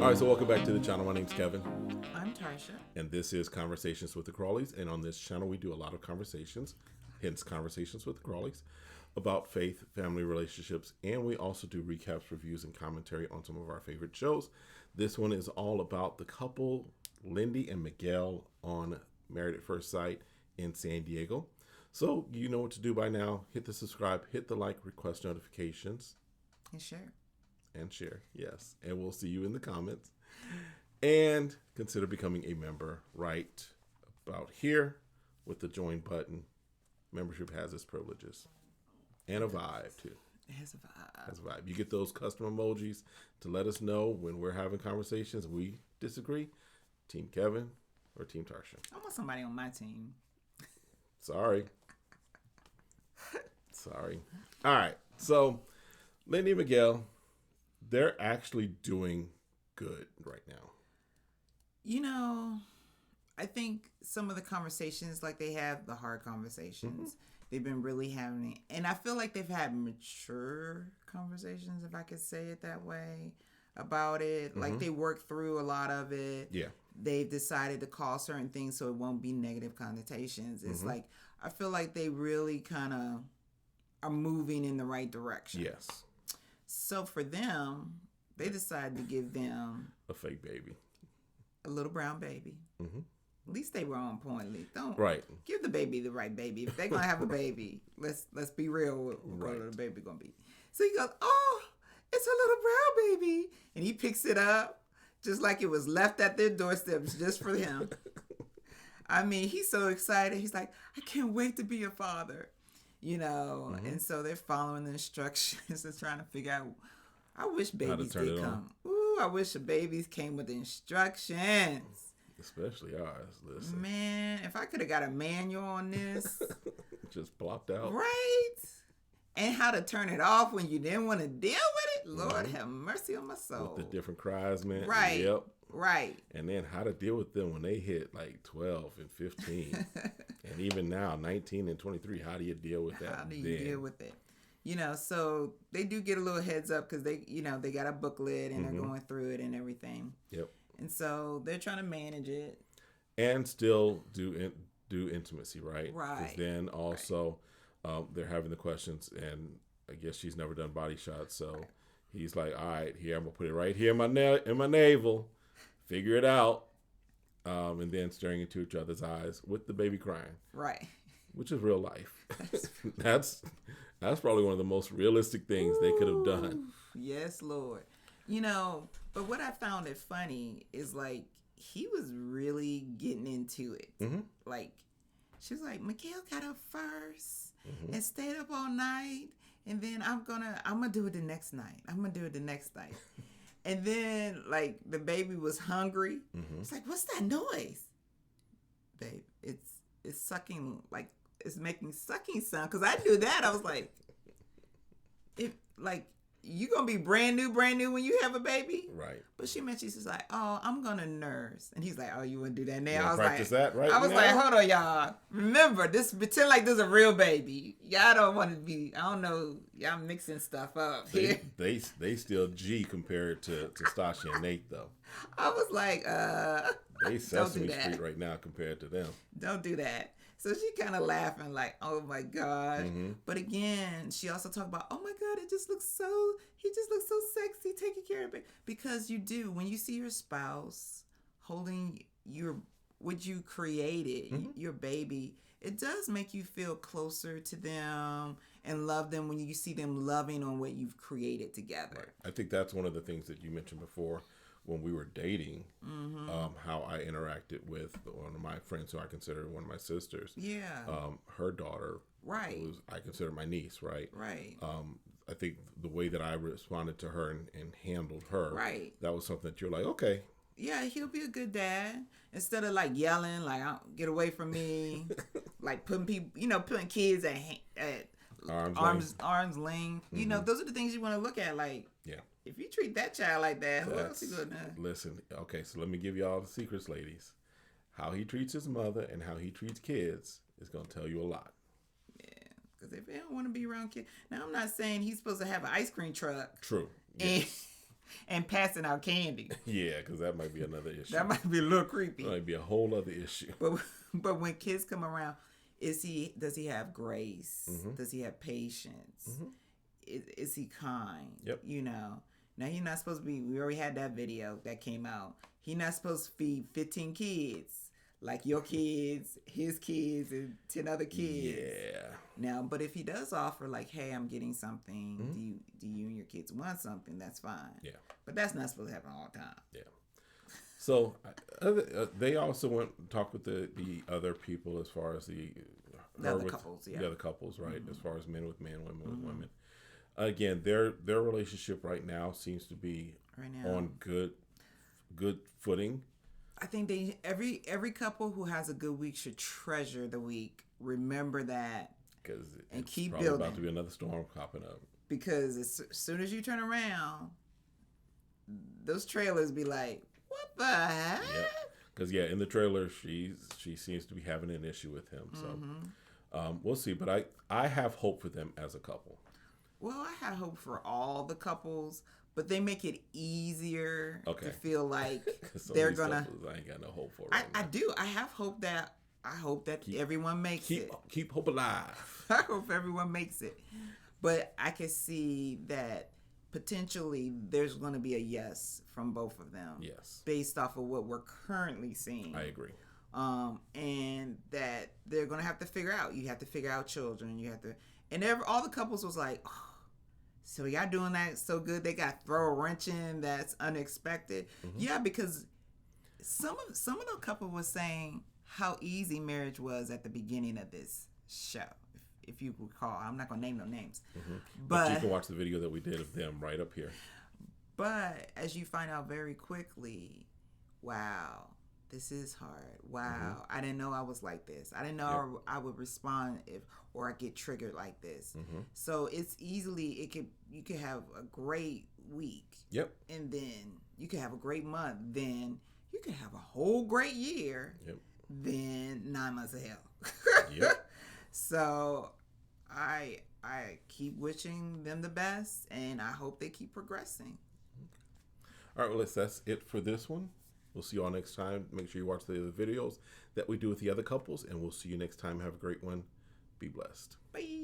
All right, so welcome back to the channel. My name's Kevin. I'm Tarsha. And this is Conversations with the Crawleys. And on this channel, we do a lot of conversations, hence Conversations with the Crawleys, about faith, family relationships, and we also do recaps, reviews, and commentary on some of our favorite shows. This one is all about the couple, Lindy and Miguel, on Married at First Sight in San Diego. So you know what to do by now. Hit the subscribe, hit the like, request notifications. And share. And share, yes. And we'll see you in the comments. And consider becoming a member right about here with the join button. Membership has its privileges. And a vibe, too. It has a vibe. Has a vibe. You get those custom emojis to let us know when we're having conversations and we disagree. Team Kevin or Team Tarsha? I want somebody on my team. Sorry. Sorry. All right. So, Lindy and Miguel, they're actually doing good right now. You know, I think some of the conversations, like they have the hard conversations, they've been really having, and I feel like they've had mature conversations, if I could say it that way, about it. Like they worked through a lot of it. Yeah. They've decided to call certain things so it won't be negative connotations. It's like, I feel like they really kind of are moving in the right direction. Yes. So for them, they decided to give them A fake baby. a little brown baby. At least they were on point. Don't give the baby the right baby. If they're gonna have a baby, let's be real. What the baby gonna be? So he goes, "Oh, it's a little brown baby," and he picks it up just like it was left at their doorsteps just for him. I mean, he's so excited. He's like, "I can't wait to be a father," you know. And so they're following the instructions and trying to figure out. I wish babies did come. Ooh, I wish the babies came with the instructions. Especially ours. Listen. Man, if I could have got a manual on this. Just plopped out. Right. And how to turn it off when you didn't want to deal with it. Lord have mercy on my soul. With the different cries, man. Right. Yep. Right. And then how to deal with them when they hit like 12 and 15. And even now, 19 and 23. How do you deal with that? How do you deal with it? You know, so they do get a little heads up because they, you know, they got a booklet and they're going through it and everything. Yep. And so they're trying to manage it. And still do intimacy, right? Right. Because then also they're having the questions, and I guess she's never done body shots, so he's like, "All right, here I'm gonna put it right here in my navel, figure it out," and then staring into each other's eyes with the baby crying. Right. Which is real life. That's probably one of the most realistic things they could have done. Yes, Lord. You know, but what I found it funny is like he was really getting into it. Like she was like, "Miguel got up first and stayed up all night, and then I'm gonna do it the next night. I'm gonna do it the next night." And then like the baby was hungry. It's like, "What's that noise, babe? It's sucking, like it's making sucking sound." Because I knew that. I was like, you gonna be brand new when you have a baby, right? But she's like, "Oh, I'm gonna nurse," and he's like, "Oh, you wanna do that now?" I was practice like, that right I was now? like, "Hold on, y'all. Remember this? Pretend like this is a real baby. Y'all don't want to be. I don't know. Y'all mixing stuff up here." They still G compared to Stasha and Nate though. I was like, They Sesame don't do that. Street right now compared to them. Don't do that. So she kind of laughing like, "Oh my gosh." But again, she also talked about, "Oh my God, he just looks so sexy taking care of it." Because you do, when you see your spouse holding what you created, your baby, it does make you feel closer to them and love them when you see them loving on what you've created together. Right. I think that's one of the things that you mentioned before. When we were dating, how I interacted with one of my friends who I consider one of my sisters. Yeah. Her daughter. Right. I consider my niece, right? Right. I think the way that I responded to her and handled her. Right. That was something that you're like, okay. Yeah, he'll be a good dad. Instead of like yelling, like, "Get away from me," like putting kids at arm's length. You know, those are the things you want to look at. Like, if you treat that child like that, who else you gonna? Listen, okay, so let me give you all the secrets, ladies. How he treats his mother and how he treats kids is gonna tell you a lot. Yeah, because if they don't want to be around kids, now I'm not saying he's supposed to have an ice cream truck. True. Yes. and passing out candy. Yeah, because that might be another issue. That might be a little creepy. That might be a whole other issue. But when kids come around, does he have grace? Mm-hmm. Does he have patience? Mm-hmm. Is he kind? Yep. You know. Now he's not supposed to be. We already had that video that came out. He's not supposed to feed 15 kids like your kids, his kids, and 10 other kids. Yeah. Now, but if he does offer like, "Hey, I'm getting something. Mm-hmm. Do you and your kids want something?" That's fine. Yeah. But that's not supposed to happen all the time. Yeah. So they also went and talked with the other people as far as the other couples, yeah. The other couples, right? Mm-hmm. As far as men with men, women with women. Again, their relationship right now seems to be on good footing. I think every couple who has a good week should treasure the week. Remember that, because and it's keep probably building. About to be another storm popping up. Because as soon as you turn around, those trailers be like, "What the heck?" Yep. Because in the trailer she seems to be having an issue with him. So we'll see. But I have hope for them as a couple. Well, I have hope for all the couples, but they make it easier to feel like they're gonna. I ain't got no hope for. I do. I have hope that. I hope that everyone makes it. Keep hope alive. I hope everyone makes it. But I can see that potentially there's going to be a yes from both of them. Yes. Based off of what we're currently seeing. I agree. And that they're going to have to figure out. You have to figure out children. You have to. And all the couples was like, oh, so y'all doing that so good they got throw a wrench in that's unexpected. Mm-hmm. Yeah, because some of the couple was saying how easy marriage was at the beginning of this show. If you recall, I'm not gonna name no names, but you can watch the video that we did of them right up here. But as you find out very quickly, wow, this is hard. Wow, I didn't know I was like this. I didn't know I would respond or I get triggered like this. So it's you could have a great week. Yep. And then you could have a great month. Then you could have a whole great year. Yep. Then 9 months of hell. Yep. So I keep wishing them the best, and I hope they keep progressing. All right, well, that's it for this one. We'll see you all next time. Make sure you watch the other videos that we do with the other couples, and we'll see you next time. Have a great one. Be blessed. Bye.